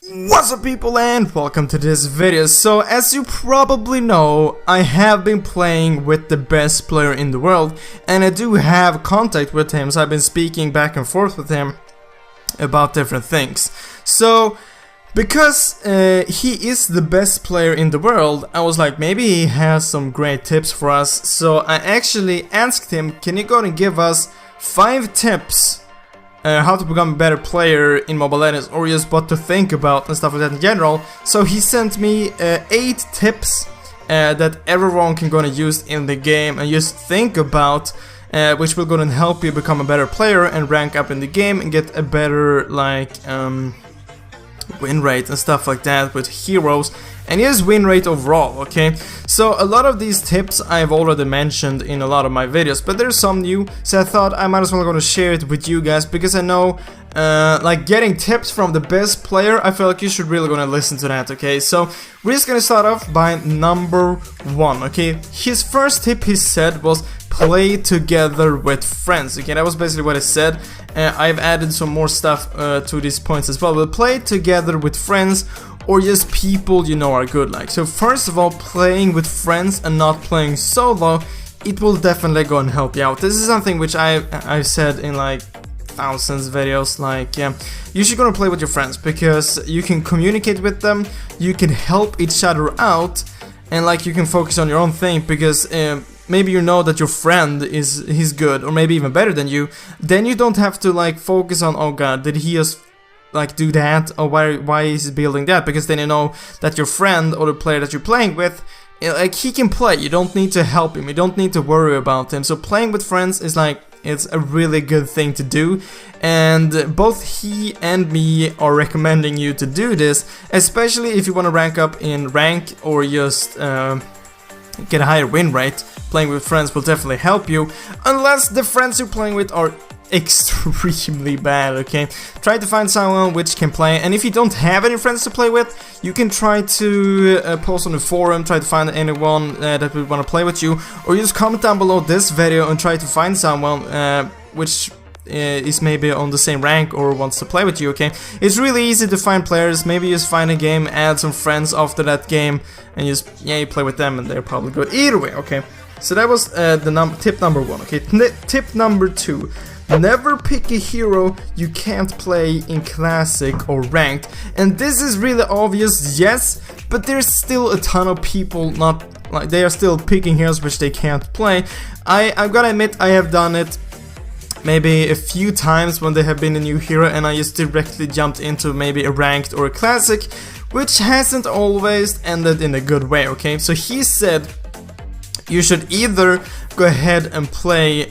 What's up people and welcome to this video. So as you probably know, I have been playing with the best player in the world and I do have contact with him, so I've been speaking back and forth with him about different things. So because he is the best player in the world, I was like, maybe he has some great tips for us. So I actually asked him, can you go and give us 5 tips how to become a better player in Mobile Legends, or just what to think about and stuff like that in general. So he sent me 8 tips that everyone can gonna use in the game and just think about, which will gonna help you become a better player and rank up in the game and get a better win rate and stuff like that with heroes, and his win rate overall, okay? So a lot of these tips I've already mentioned in a lot of my videos, but there's some new, so I thought I might as well gonna share it with you guys, because I know like getting tips from the best player, I feel like you should really gonna listen to that, okay? So we're just gonna start off by number 1, okay? His first tip, he said, was play together with friends, okay? That was basically what he said. I've added some more stuff to these points as well, but play together with friends or just people you know are good. Like, so first of all, playing with friends and not playing solo, it will definitely go and help you out. This is something which I've said in like thousands of videos, like, yeah, you should gonna play with your friends because you can communicate with them, you can help each other out, and like you can focus on your own thing, because maybe you know that your friend he's good or maybe even better than you, then you don't have to like focus on, oh god, did he just like do that, or why is he building that, because then you know that your friend or the player that you're playing with, like, he can play, you don't need to help him, you don't need to worry about him. So playing with friends is like, it's a really good thing to do, and both he and me are recommending you to do this, especially if you want to rank up in rank or just get a higher win rate. Playing with friends will definitely help you, unless the friends you're playing with are extremely bad, okay? Try to find someone which can play, and if you don't have any friends to play with, you can try to post on the forum, try to find anyone that would want to play with you, or you just comment down below this video and try to find someone which is maybe on the same rank or wants to play with you, okay? It's really easy to find players. Maybe you just find a game, add some friends after that game, and just, yeah, you play with them and they're probably good either way, okay? So that was tip number 1, okay? Tip number 2. Never pick a hero you can't play in Classic or Ranked. And this is really obvious, yes, but there's still a ton of people not, like, they are still picking heroes which they can't play. I'm gonna admit I have done it maybe a few times when there have been a new hero and I just directly jumped into maybe a Ranked or a Classic, which hasn't always ended in a good way, okay? So he said you should either go ahead and play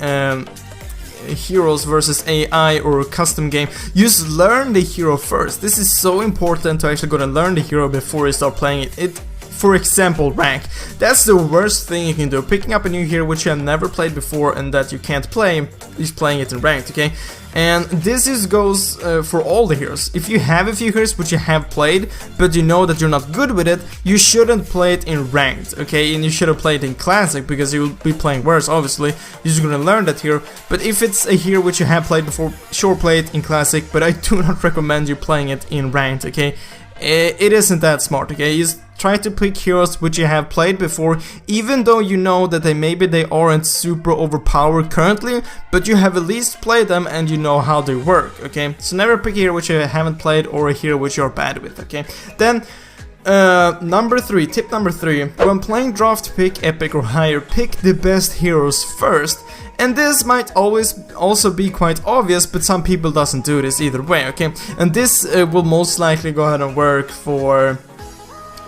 heroes versus AI or a custom game. Just learn the hero first. This is so important to actually go and learn the hero before you start playing it. For example, rank. That's the worst thing you can do. Picking up a new hero which you have never played before and that you can't play, is playing it in ranked, okay? And this is goes for all the heroes. If you have a few heroes which you have played, but you know that you're not good with it, you shouldn't play it in ranked, okay? And you shouldn't play it in classic, because you'll be playing worse, obviously. You're just gonna learn that hero. But if it's a hero which you have played before, sure, play it in classic, but I do not recommend you playing it in ranked, okay? It isn't that smart, okay? Just try to pick heroes which you have played before, even though you know that maybe they aren't super overpowered currently, but you have at least played them and you know how they work, okay? So never pick a hero which you haven't played or a hero which you're bad with, okay? Then number 3, tip number 3, when playing draft pick, epic or higher, pick the best heroes first. And this might always also be quite obvious, but some people doesn't do this either way, okay? And this will most likely go ahead and work for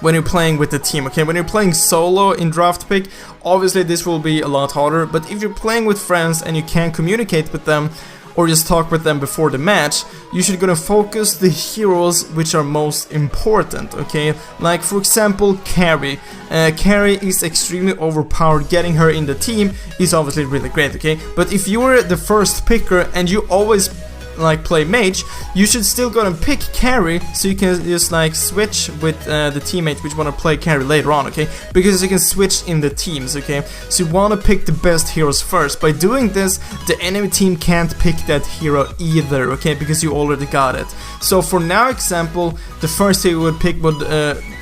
when you're playing with the team, okay? When you're playing solo in draft pick, obviously this will be a lot harder, but if you're playing with friends and you can communicate with them or just talk with them before the match, you should gonna focus the heroes which are most important, okay? Like, for example, Carry. Carry is extremely overpowered. Getting her in the team is obviously really great, okay? But if you're the first picker and you always like play mage, you should still go and pick carry, so you can just like switch with the teammate which want to play carry later on, okay? Because you can switch in the teams, okay? So you want to pick the best heroes first. By doing this, the enemy team can't pick that hero either, okay? Because you already got it. So for now example, the first hero you would pick would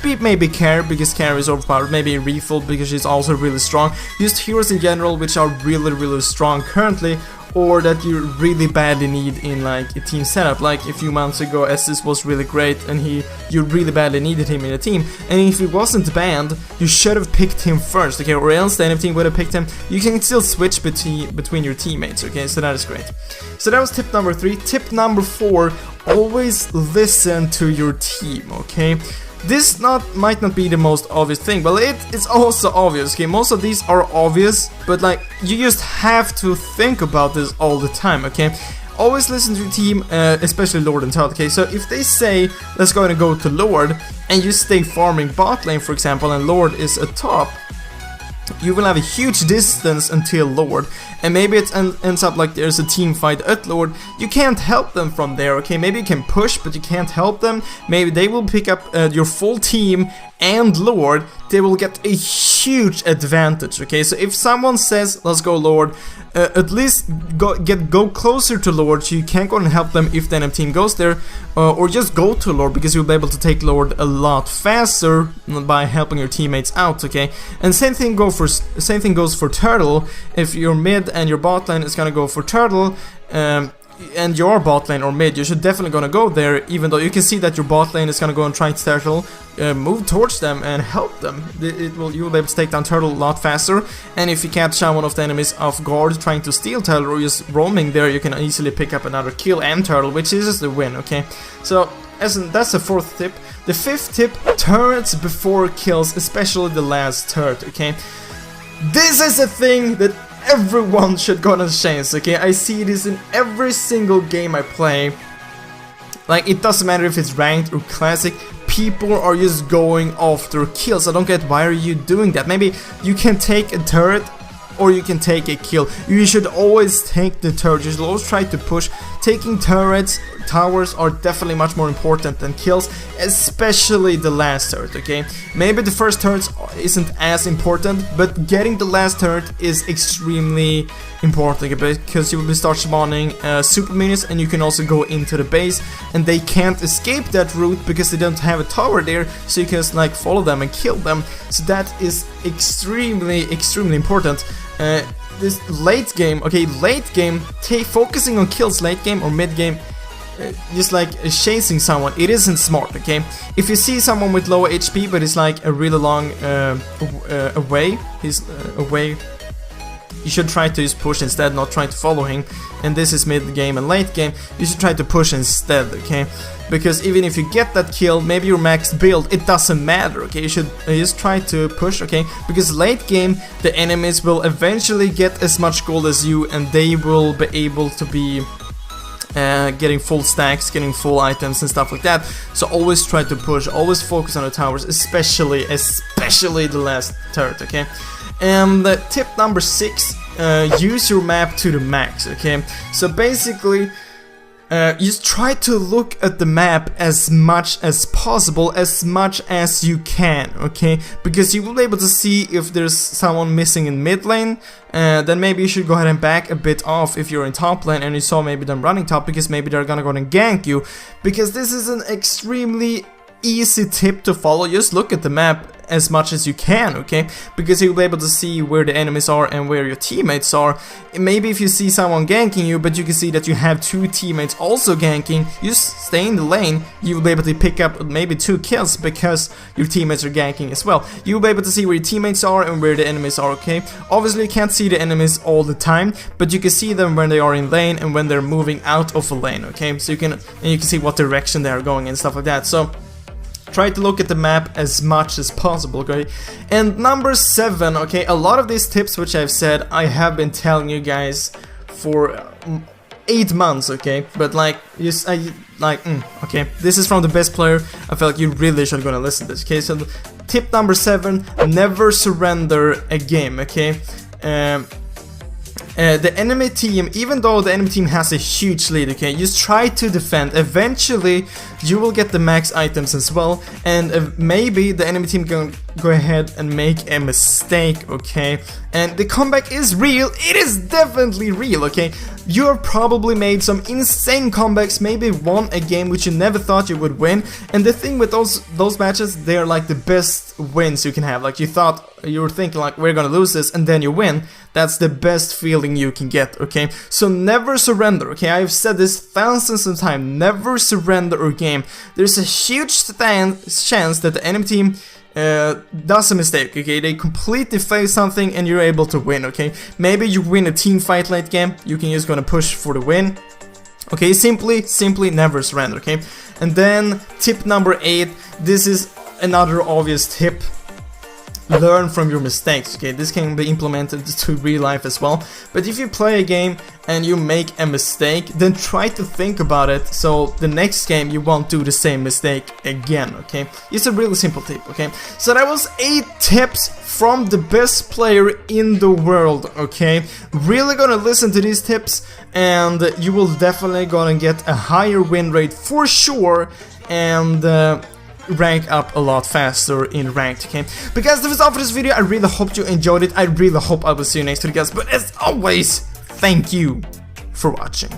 be maybe carry, because carry is overpowered, maybe refill because she's also really strong. Just heroes in general which are really strong currently, or that you really badly need in like a team setup. Like a few months ago, Estes was really great and you really badly needed him in a team, and if he wasn't banned, you should have picked him first, okay? Or else the enemy team would have picked him. You can still switch between your teammates, okay? So that is great. So that was tip number 3. Tip number 4, always listen to your team, okay? This might not be the most obvious thing, but it's also obvious, okay? Most of these are obvious, but like, you just have to think about this all the time, okay? Always listen to your team, especially Lord and Turtle, okay? So if they say, let's go and go to Lord, and you stay farming bot lane, for example, and Lord is a top, you will have a huge distance until Lord, and maybe it ends up like there's a team fight at Lord. You can't help them from there, okay? Maybe you can push, but you can't help them. Maybe they will pick up your full team and Lord. They will get a huge advantage, okay? So if someone says, let's go Lord, at least go closer to Lord, so you can't go and help them if the enemy team goes there, or just go to Lord, because you'll be able to take Lord a lot faster by helping your teammates out, okay? And same thing goes for Turtle. If you're mid and your bot lane is gonna go for Turtle, and your bot lane or mid, you should definitely gonna go there, even though you can see that your bot lane is gonna go and try to Turtle, move towards them and help them. You will be able to take down Turtle a lot faster, and if you catch one of the enemies off guard trying to steal Turtle or just roaming there, you can easily pick up another kill and Turtle, which is the win, okay? So that's the 4th tip. The 5th tip, turrets before kills, especially the last turret, okay? This is a thing that everyone should go on a chance, okay? I see this in every single game I play. Like, it doesn't matter if it's ranked or classic, people are just going after kills. I don't get, why are you doing that? Maybe you can take a turret or you can take a kill. You should always take the turret. You should always try to push. Taking turrets, towers are definitely much more important than kills, especially the last turret, okay? Maybe the first turret isn't as important, but getting the last turret is extremely important, okay? Because you will start spawning super minions, and you can also go into the base, and they can't escape that route because they don't have a tower there, so you can just like follow them and kill them. So that is extremely important. This late game, okay, late game, focusing on kills late game or mid game, just like chasing someone, it isn't smart, okay? If you see someone with low HP but it's like a really long away, you should try to just push instead, not try to follow him. And this is mid game and late game, you should try to push instead, okay? Because even if you get that kill, maybe your max build, it doesn't matter, okay? You should just try to push, okay? Because late game, the enemies will eventually get as much gold as you, and they will be able to be getting full stacks, getting full items and stuff like that. So always try to push, always focus on the towers, especially the last turret, okay? And tip number 6, use your map to the max, okay? So basically, just try to look at the map as much as possible, as much as you can, okay? Because you will be able to see if there's someone missing in mid lane, then maybe you should go ahead and back a bit off if you're in top lane and you saw maybe them running top, because maybe they're gonna go and gank you. Because this is an extremely easy tip to follow. Just look at the map as much as you can, okay? Because you'll be able to see where the enemies are and where your teammates are. Maybe if you see someone ganking you, but you can see that you have 2 teammates also ganking, you just stay in the lane, you'll be able to pick up maybe 2 kills because your teammates are ganking as well. You'll be able to see where your teammates are and where the enemies are, okay? Obviously you can't see the enemies all the time, but you can see them when they are in lane and when they're moving out of a lane, okay? So you can see what direction they are going and stuff like that. So try to look at the map as much as possible, okay? And number 7, okay, a lot of these tips which I've said, I have been telling you guys for 8 months, okay? But like, okay, this is from the best player. I feel like you really should gonna listen to this, okay? So tip number 7, never surrender a game, okay? the enemy team, even though the enemy team has a huge lead, okay, just try to defend. Eventually you will get the max items as well, and maybe the enemy team can go ahead and make a mistake, okay? And the comeback is real. It is definitely real, okay? You have probably made some insane comebacks, maybe won a game which you never thought you would win. And the thing with those matches, they're like the best wins you can have. Like you were thinking like, we're gonna lose this, and then you win. That's the best feeling you can get, okay? So never surrender, okay? I've said this thousands of times. Never surrender a game. There's a huge chance that the enemy team does a mistake, okay? They completely fail something and you're able to win, okay? Maybe you win a team fight late game, you can just gonna push for the win. Okay, simply never surrender, okay? And then tip number 8, this is another obvious tip. Learn from your mistakes, okay? This can be implemented to real life as well. But if you play a game and you make a mistake, then try to think about it so the next game you won't do the same mistake again, okay? It's a really simple tip, okay? So that was 8 tips from the best player in the world, okay? Really gonna listen to these tips and you will definitely gonna get a higher win rate for sure, and rank up a lot faster in ranked, okay? But guys, that was all for this video. I really hope you enjoyed it. I really hope I will see you next week, guys. But as always, thank you for watching.